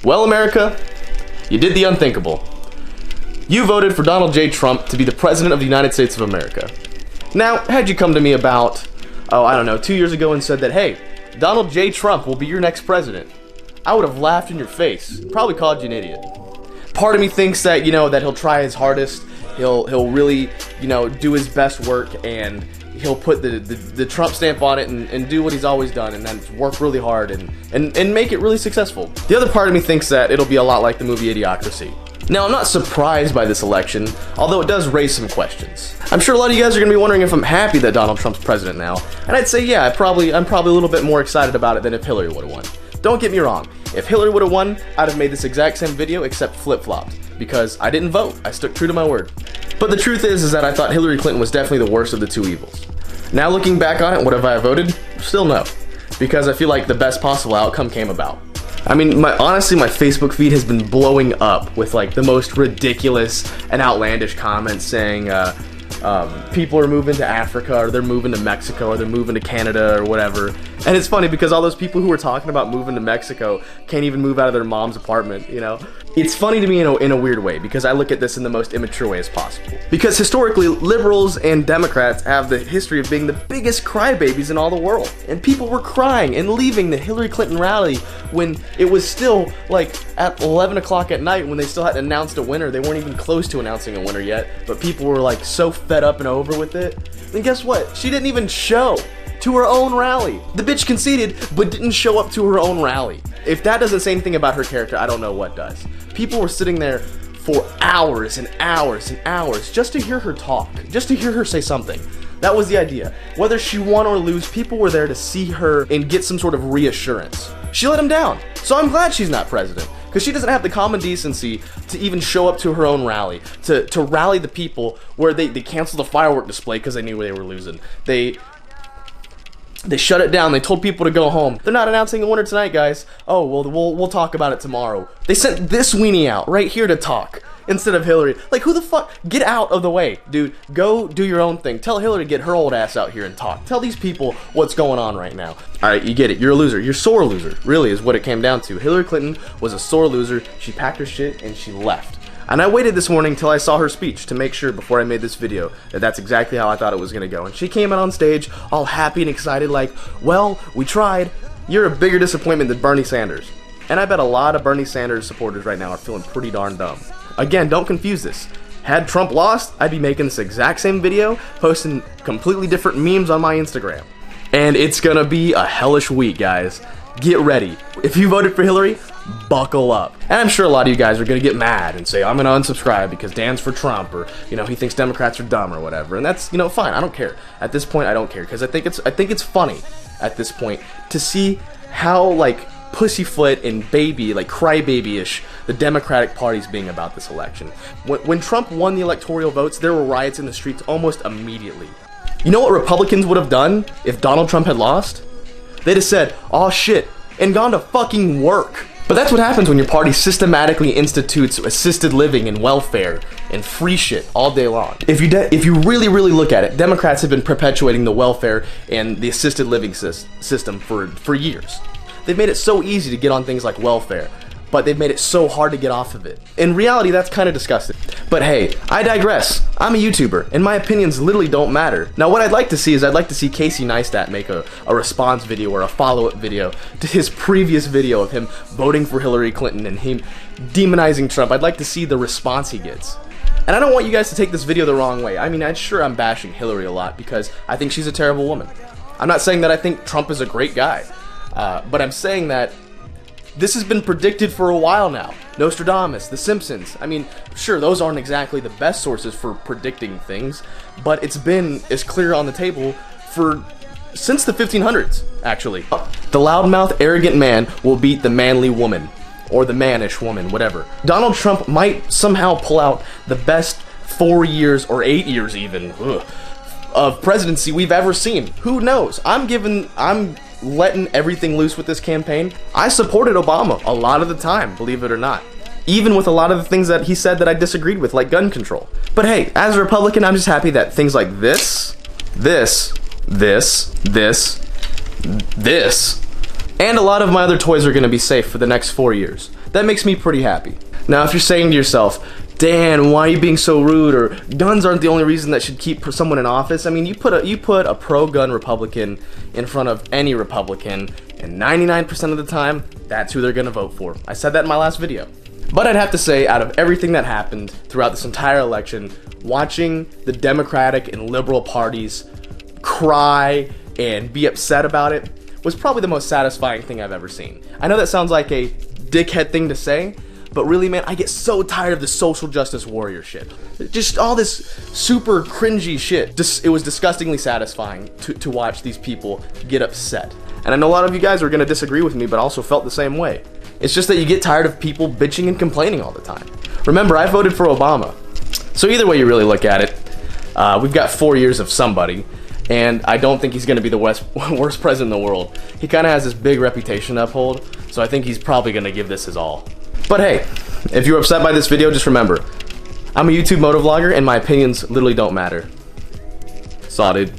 Well, America, you did the unthinkable. You voted for Donald J. Trump to be the President of the United States of America. Now, had you come to me about, 2 years ago and said that, hey, Donald J. Trump will be your next president, I would have laughed in your face, probably called you an idiot. Part of me thinks that, that he'll try his hardest, he'll really, do his best work, and he'll put the Trump stamp on it and do what he's always done, and then work really hard and make it really successful. The other part of me thinks that it'll be a lot like the movie Idiocracy. Now, I'm not surprised by this election, although it does raise some questions. I'm sure a lot of you guys are going to be wondering if I'm happy that Donald Trump's president now, and I'd say yeah, I'm probably a little bit more excited about it than if Hillary would have won. Don't get me wrong, if Hillary would have won, I'd have made this exact same video except flip-flopped, because I didn't vote, I stuck true to my word. But the truth is that I thought Hillary Clinton was definitely the worst of the two evils. Now looking back on it, would have I voted? Still no, because I feel like the best possible outcome came about. I mean, honestly, my Facebook feed has been blowing up with like the most ridiculous and outlandish comments saying people are moving to Africa, or they're moving to Mexico, or they're moving to Canada, or whatever. And it's funny because all those people who were talking about moving to Mexico can't even move out of their mom's apartment, It's funny to me in a weird way, because I look at this in the most immature way as possible. Because historically, liberals and Democrats have the history of being the biggest crybabies in all the world. And people were crying and leaving the Hillary Clinton rally when it was still like at 11 o'clock at night, when they still hadn't announced a winner. They weren't even close to announcing a winner yet, but people were like so fed up and over with it. And guess what? She didn't even show to her own rally. The bitch conceded, but didn't show up to her own rally. If that doesn't say anything about her character, I don't know what does. People were sitting there for hours and hours and hours just to hear her talk, just to hear her say something. That was the idea. Whether she won or lose, people were there to see her and get some sort of reassurance. She let him down, so I'm glad she's not president, because she doesn't have the common decency to even show up to her own rally, to rally the people where they canceled the firework display because they knew they were losing. They shut it down. They told people to go home. They're not announcing a winner tonight, guys. Oh, well, we'll talk about it tomorrow. They sent this weenie out right here to talk instead of Hillary. Like, who the fuck? Get out of the way, dude. Go do your own thing. Tell Hillary to get her old ass out here and talk. Tell these people what's going on right now. All right, you get it. You're a loser. You're a sore loser, really, is what it came down to. Hillary Clinton was a sore loser. She packed her shit and she left. And I waited this morning till I saw her speech to make sure before I made this video that that's exactly how I thought it was gonna go. And she came out on stage all happy and excited like, well, we tried. You're a bigger disappointment than Bernie Sanders. And I bet a lot of Bernie Sanders supporters right now are feeling pretty darn dumb. Again, don't confuse this. Had Trump lost, I'd be making this exact same video, posting completely different memes on my Instagram. And it's gonna be a hellish week, guys. Get ready. If you voted for Hillary, buckle up. And I'm sure a lot of you guys are gonna get mad and say, I'm gonna unsubscribe because Dan's for Trump, or he thinks Democrats are dumb or whatever. And that's fine. I don't care. At this point, I don't care, because I think it's funny at this point to see how like pussyfoot and baby, like crybaby-ish, the Democratic Party's being about this election. When Trump won the electoral votes, there were riots in the streets almost immediately. You know what Republicans would have done if Donald Trump had lost? They'd have said, "Aw shit," and gone to fucking work. But that's what happens when your party systematically institutes assisted living and welfare and free shit all day long. If you really look at it, Democrats have been perpetuating the welfare and the assisted living system for years. They've made it so easy to get on things like welfare, but they've made it so hard to get off of it. In reality, that's kind of disgusting. But hey, I digress. I'm a YouTuber, and my opinions literally don't matter. Now, what I'd like to see is Casey Neistat make a response video or a follow-up video to his previous video of him voting for Hillary Clinton and him demonizing Trump. I'd like to see the response he gets. And I don't want you guys to take this video the wrong way. I mean, I'm bashing Hillary a lot because I think she's a terrible woman. I'm not saying that I think Trump is a great guy, but I'm saying that this has been predicted for a while now. Nostradamus, The Simpsons. I mean, sure, those aren't exactly the best sources for predicting things, but it's been as clear on the table since the 1500s, actually. The loudmouth, arrogant man will beat the manly woman, or the mannish woman, whatever. Donald Trump might somehow pull out the best 4 years, or 8 years even, of presidency we've ever seen. Who knows? I'm letting everything loose with this campaign. I supported Obama a lot of the time, believe it or not. Even with a lot of the things that he said that I disagreed with, like gun control. But hey, as a Republican, I'm just happy that things like this, and a lot of my other toys are gonna be safe for the next 4 years. That makes me pretty happy. Now, if you're saying to yourself, Dan, why are you being so rude? Or guns aren't the only reason that should keep someone in office. I mean, you put a pro-gun Republican in front of any Republican, and 99% of the time, that's who they're gonna vote for. I said that in my last video. But I'd have to say, out of everything that happened throughout this entire election, watching the Democratic and liberal parties cry and be upset about it was probably the most satisfying thing I've ever seen. I know that sounds like a dickhead thing to say, but really, man, I get so tired of the social justice warrior shit. Just all this super cringy shit. It was disgustingly satisfying to watch these people get upset. And I know a lot of you guys are gonna disagree with me, but also felt the same way. It's just that you get tired of people bitching and complaining all the time. Remember, I voted for Obama. So either way you really look at it, we've got 4 years of somebody, and I don't think he's gonna be the worst president in the world. He kinda has this big reputation to uphold, so I think he's probably gonna give this his all. But hey, if you're upset by this video, just remember, I'm a YouTube motovlogger and my opinions literally don't matter. Saw, dude.